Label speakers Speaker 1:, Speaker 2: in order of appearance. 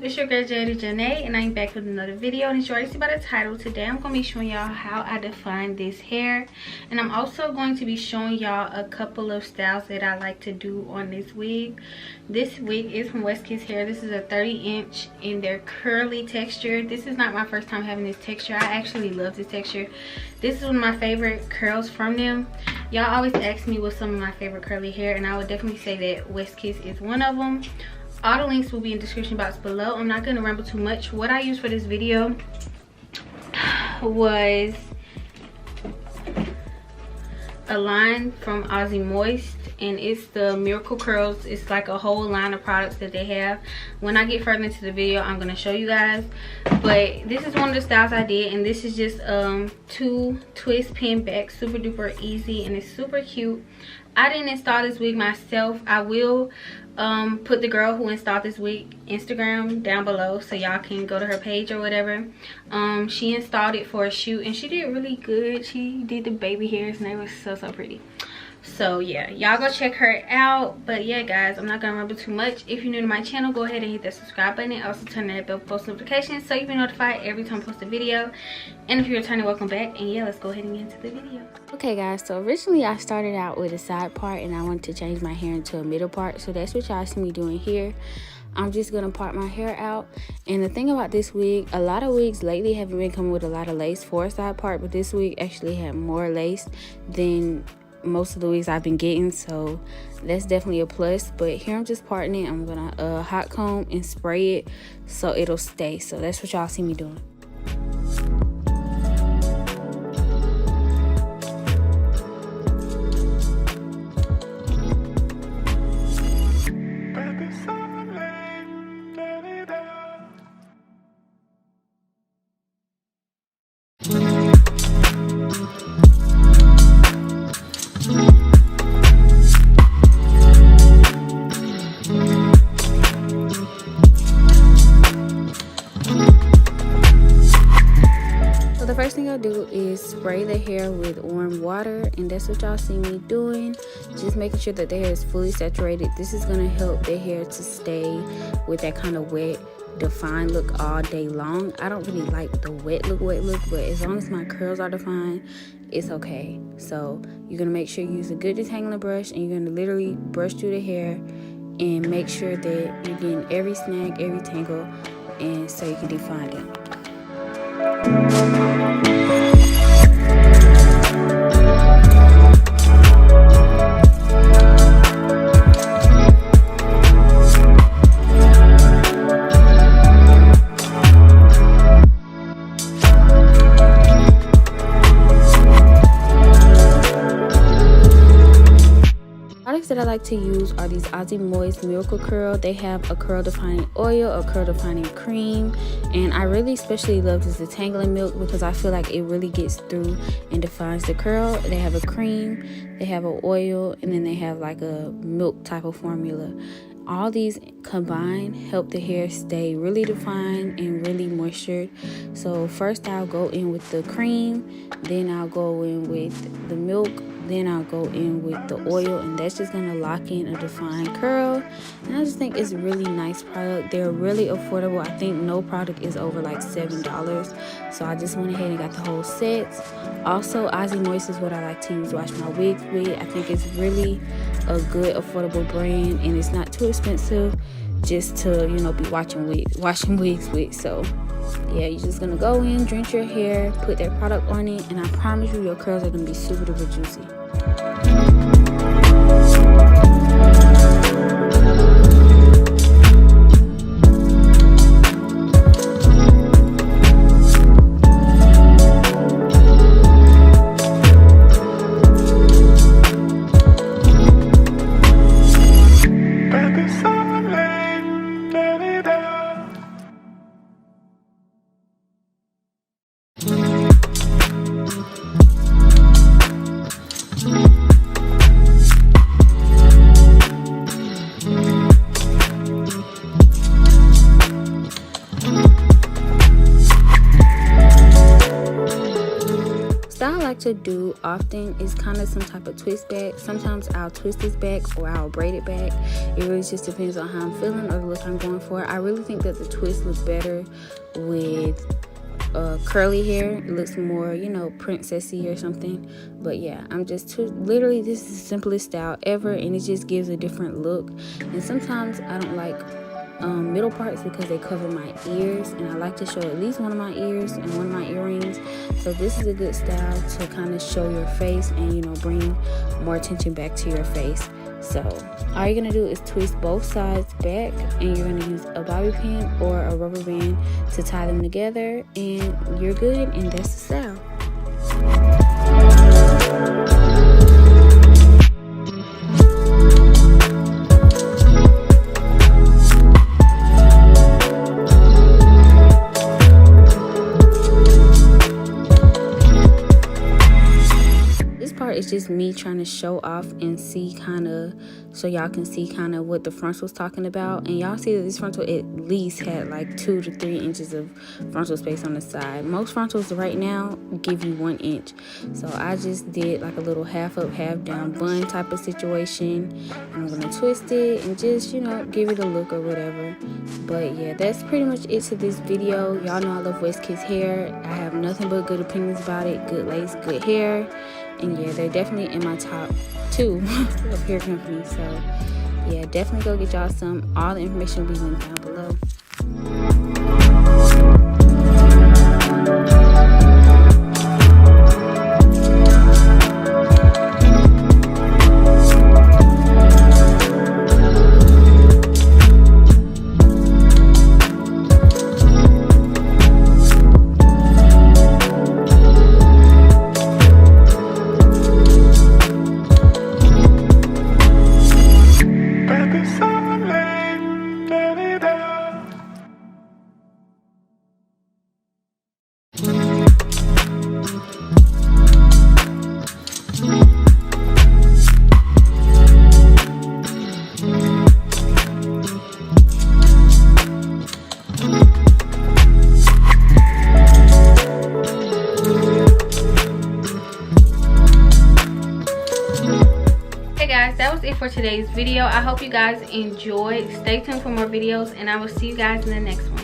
Speaker 1: YouTube, it's your girl Janae, and I'm back with another video. And as you already see by the title, today I'm going to be showing y'all how I define this hair, and I'm also going to be showing y'all a couple of styles that I like to do on this wig. This wig is from WESTKISS Hair. This is a 30-inch in their curly texture. This is not my first time having this texture. I actually love this texture. This is one of my favorite curls from them. Y'all always ask me what's some of my favorite curly hair, and I would definitely say that WESTKISS is one of them. All the links will be in the description box below. I'm not going to ramble too much. What I used for this video was a line from Aussie Moist, and it's the Miracle Curls. It's like a whole line of products that they have. When I get further into the video, I'm going to show you guys. But this is one of the styles I did, and this is just 2 twist pin back, super duper easy, and it's super cute. I didn't install this wig myself. I will put the girl who installed this wig Instagram down below, so y'all can go to her page or whatever. She installed it for a shoot, and she did really good. She did the baby hairs, and they were so pretty. So yeah, y'all go check her out. But yeah guys, I'm not gonna remember too much. If you're new to my channel, go ahead and hit that subscribe button, and also turn that bell for post notifications so you'll be notified every time I post a video. And if you're returning, welcome back. And yeah, let's go ahead and get into the video.
Speaker 2: Okay guys, so originally I started out with a side part, and I wanted to change my hair into a middle part, so that's what y'all see me doing here. I'm just gonna part my hair out. And the thing about this wig, a lot of wigs lately haven't been coming with a lot of lace for a side part, but this wig actually had more lace than most of the wigs I've been getting, so that's definitely a plus. But here I'm just parting it. I'm gonna hot comb and spray it so it'll stay. So that's what y'all see me doing. The first thing I'll do is spray the hair with warm water, and that's what y'all see me doing, just making sure that the hair is fully saturated. This is going to help the hair to stay with that kind of wet defined look all day long. I don't really like the wet look, but as long as my curls are defined, it's okay. So you're going to make sure you use a good detangling brush, and you're going to literally brush through the hair and make sure that you're getting every snag, every tangle, and so you can define it. Products that I like to use are these Aussie Moist Miracle Curl. They have a curl defining oil, a curl defining cream, and I really especially love this detangling milk because I feel like it really gets through and defines the curl. They have a cream, they have an oil, and then they have like a milk type of formula. All these combined help the hair stay really defined and really moistured. So first I'll go in with the cream, then I'll go in with the milk, then I'll go in with the oil, and that's just gonna lock in a defined curl. And I just think it's a really nice product. They're really affordable. I think no product is over like $7, so I just went ahead and got the whole set. Also, Aussie Moist is what I like to use to wash my wigs with. I think it's really a good affordable brand, and it's not too expensive just to, you know, be washing wigs with. So yeah, you're just gonna go in, drench your hair, put that product on it, and I promise you your curls are gonna be super duper juicy. like to do often is kind of some type of twist back. Sometimes I'll twist this back or I'll braid it back. It really just depends on how I'm feeling or the look I'm going for. I really think that the twist looks better with curly hair. It looks more, you know, princessy or something. But yeah, I'm just literally, this is the simplest style ever, and it just gives a different look. And sometimes I don't like middle parts because they cover my ears, and I like to show at least one of my ears and one of my earrings. So this is a good style to kind of show your face and, you know, bring more attention back to your face. So all you're gonna do is twist both sides back, and you're gonna use a bobby pin or a rubber band to tie them together, and you're good, and that's the style. It's just me trying to show off and see kind of, so y'all can see kind of what the frontal's talking about. And y'all see that this frontal at least had like 2 to 3 inches of frontal space on the side. Most frontals right now give you 1 inch. So I just did like a little half up, half down bun type of situation. And I'm gonna twist it and just, you know, give it a look or whatever. But yeah, that's pretty much it to this video. Y'all know I love WESTKISS hair. I have nothing but good opinions about it. Good lace, good hair. And yeah, they're definitely in my top 2 of hair companies. So yeah, definitely go get y'all some. All the information will be linked down below.
Speaker 1: That was it for today's video. I hope you guys enjoyed. Stay tuned for more videos, and I will see you guys in the next one.